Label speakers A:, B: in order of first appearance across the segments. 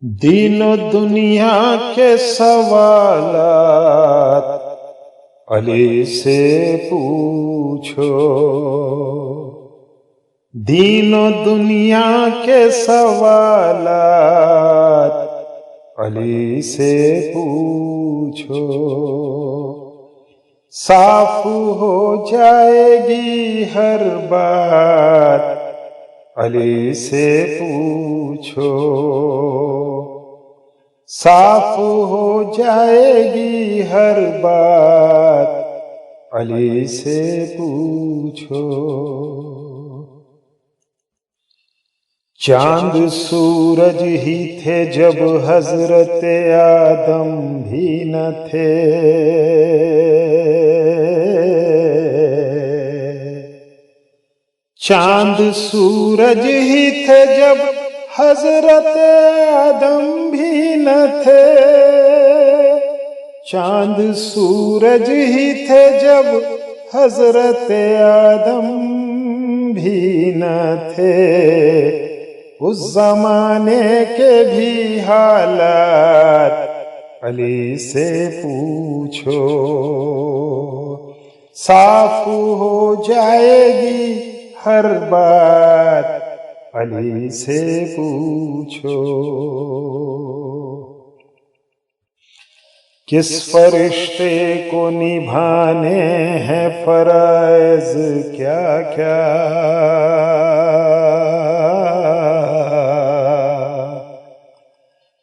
A: دین و دنیا کے سوالات علی سے پوچھو، دین و دنیا کے سوالات علی سے پوچھو، صاف ہو جائے گی ہر بات علی سے پوچھو، صاف ہو جائے گی ہر بات علی سے پوچھو۔ چاند سورج ہی تھے جب حضرت آدم بھی نہ تھے، چاند سورج ہی تھے جب حضرت آدم بھی نہ تھے، چاند سورج ہی تھے جب حضرت آدم بھی نہ تھے، اس زمانے کے بھی حالات علی سے پوچھو، صاف ہو جائے گی ہر بات علی سے پوچھو۔ کس فرشتے کو نبھانے ہیں فرائض کیا کیا،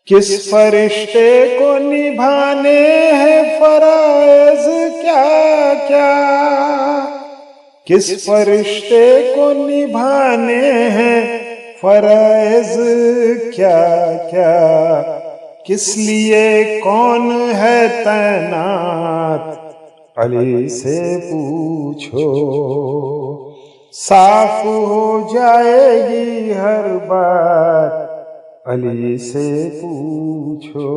A: کس فرشتے کو نبھانے ہیں فرائض کیا کیا، کس فرشتے کو نبھانے ہیں فرائض کیا کیا، کس لیے کون ہے تعینات علی سے پوچھو، صاف ہو جائے گی ہر بات علی سے پوچھو۔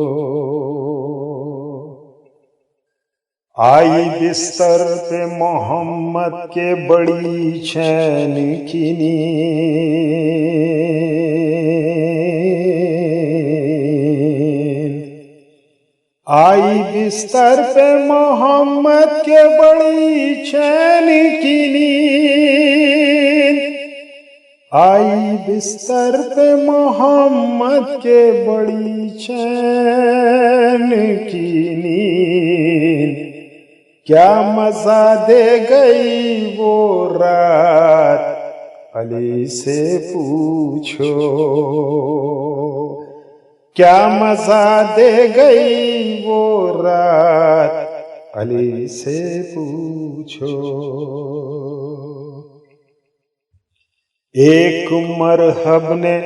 A: آئی بستر پہ محمد کے بڑی چین کی نیند، آئی بستر پہ محمد کے بڑی چین کی نیند، آئی بستر پہ محمد کے بڑی چین کی نیند، کیا مزہ دے گئی وہ رات علی سے پوچھو، کیا مزہ دے گئی وہ رات علی سے پوچھو۔ ایک مرحب نے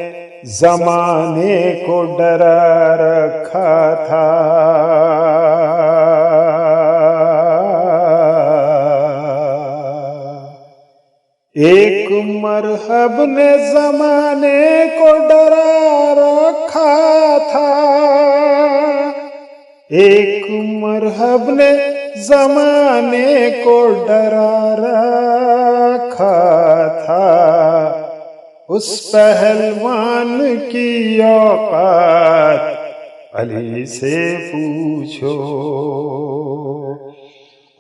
A: زمانے کو ڈرا رکھا تھا، ایک مرحب نے زمانے کو ڈرا رکھا تھا، ایک مرحب نے زمانے کو ڈرا رکھا تھا، اس پہلوان کی اوقات علی سے پوچھو،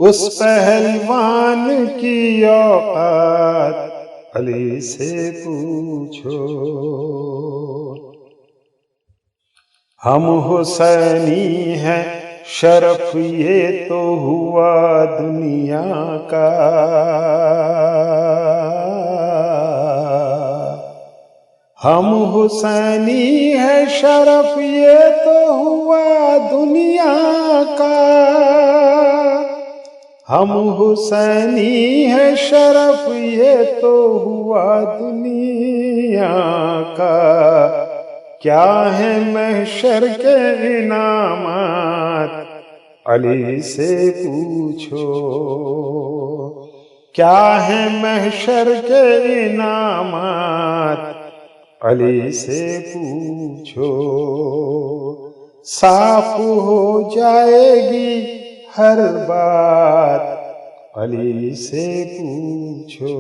A: اس پہلوان کی اوقات علی سے پوچھو۔ ہم حسینی ہیں شرف یہ تو ہوا دنیا کا، ہم حسینی ہیں شرف یہ تو ہوا دنیا کا، ہم حسینی ہیں شرف یہ تو ہوا دنیا کا، کیا ہے محشر کے انعامات علی سے پوچھو، کیا ہے محشر کے انعامات علی سے پوچھو، صاف ہو جائے گی ہر بات علی سے پوچھو۔